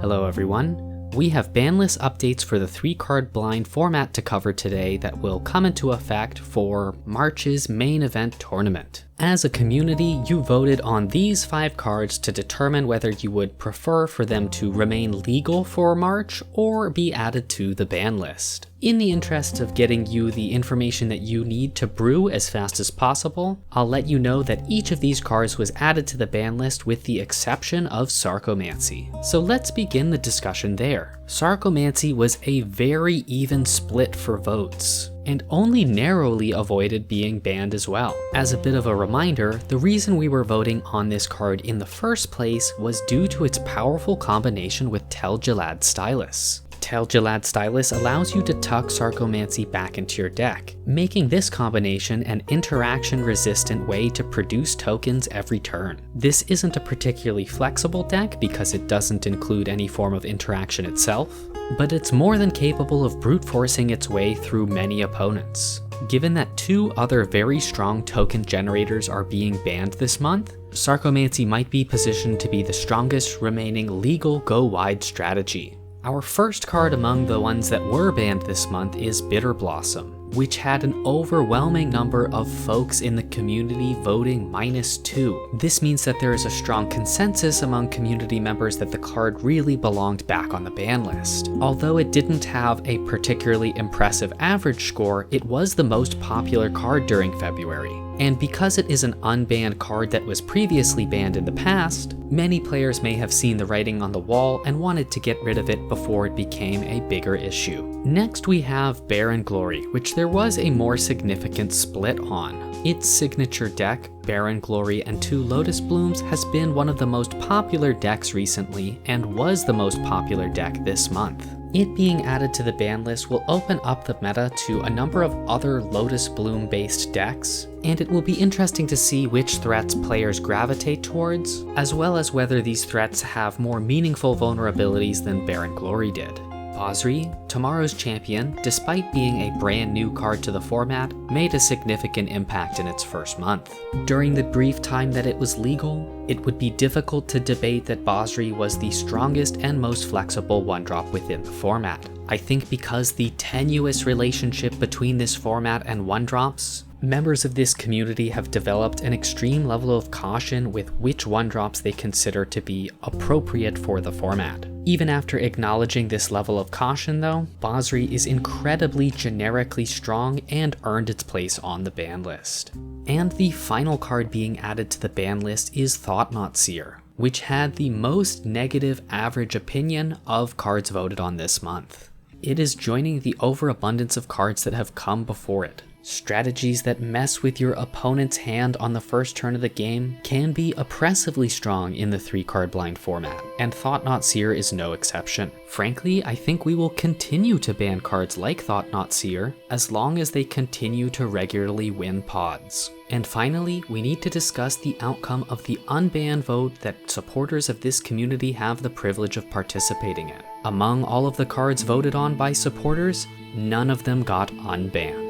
Hello everyone. We have ban list updates for the 3-card blind format to cover today that will come into effect for March's main event tournament. As a community, you voted on these 5 cards to determine whether you would prefer for them to remain legal for March or be added to the ban list. In the interest of getting you the information that you need to brew as fast as possible, I'll let you know that each of these cards was added to the ban list with the exception of Sarcomancy. So let's begin the discussion there. Sarcomancy was a very even split for votes, and only narrowly avoided being banned as well. As a bit of a reminder, the reason we were voting on this card in the first place was due to its powerful combination with Tel-Jallad Stylus. Tel-Jallad Stylus allows you to tuck Sarcomancy back into your deck, making this combination an interaction-resistant way to produce tokens every turn. This isn't a particularly flexible deck because it doesn't include any form of interaction itself, but it's more than capable of brute forcing its way through many opponents. Given that 2 other very strong token generators are being banned this month, Sarcomancy might be positioned to be the strongest remaining legal go-wide strategy. Our first card among the ones that were banned this month is Bitter Blossom, which had an overwhelming number of folks in the community voting -2. This means that there is a strong consensus among community members that the card really belonged back on the ban list. Although it didn't have a particularly impressive average score, it was the most popular card during February. And because it is an unbanned card that was previously banned in the past, many players may have seen the writing on the wall and wanted to get rid of it before it became a bigger issue. Next we have Barren Glory, which there was a more significant split on. Its signature deck, Barren Glory and 2 Lotus Blooms, has been one of the most popular decks recently and was the most popular deck this month. It being added to the ban list will open up the meta to a number of other Lotus Bloom based decks, and it will be interesting to see which threats players gravitate towards, as well as whether these threats have more meaningful vulnerabilities than Barren Glory did. Basri, tomorrow's champion, despite being a brand new card to the format, made a significant impact in its first month. During the brief time that it was legal, it would be difficult to debate that Basri was the strongest and most flexible 1-drop within the format. I think because the tenuous relationship between this format and 1-drops, members of this community have developed an extreme level of caution with which 1-drops they consider to be appropriate for the format. Even after acknowledging this level of caution though, Basri is incredibly generically strong and earned its place on the ban list. And the final card being added to the ban list is Thought-Knot Seer, which had the most negative average opinion of cards voted on this month. It is joining the overabundance of cards that have come before it. Strategies that mess with your opponent's hand on the first turn of the game can be oppressively strong in the 3-card blind format, and Thought-Knot Seer is no exception. Frankly, I think we will continue to ban cards like Thought-Knot Seer as long as they continue to regularly win pods. And finally, we need to discuss the outcome of the unbanned vote that supporters of this community have the privilege of participating in. Among all of the cards voted on by supporters, none of them got unbanned.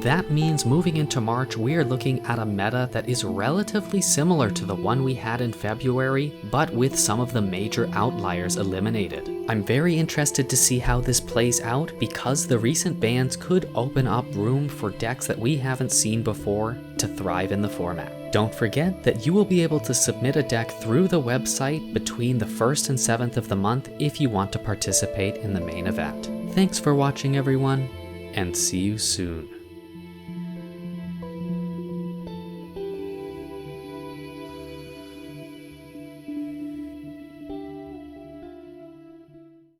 That means moving into March, we are looking at a meta that is relatively similar to the one we had in February, but with some of the major outliers eliminated. I'm very interested to see how this plays out because the recent bans could open up room for decks that we haven't seen before to thrive in the format. Don't forget that you will be able to submit a deck through the website between the 1st and 7th of the month if you want to participate in the main event. Thanks for watching everyone, and see you soon.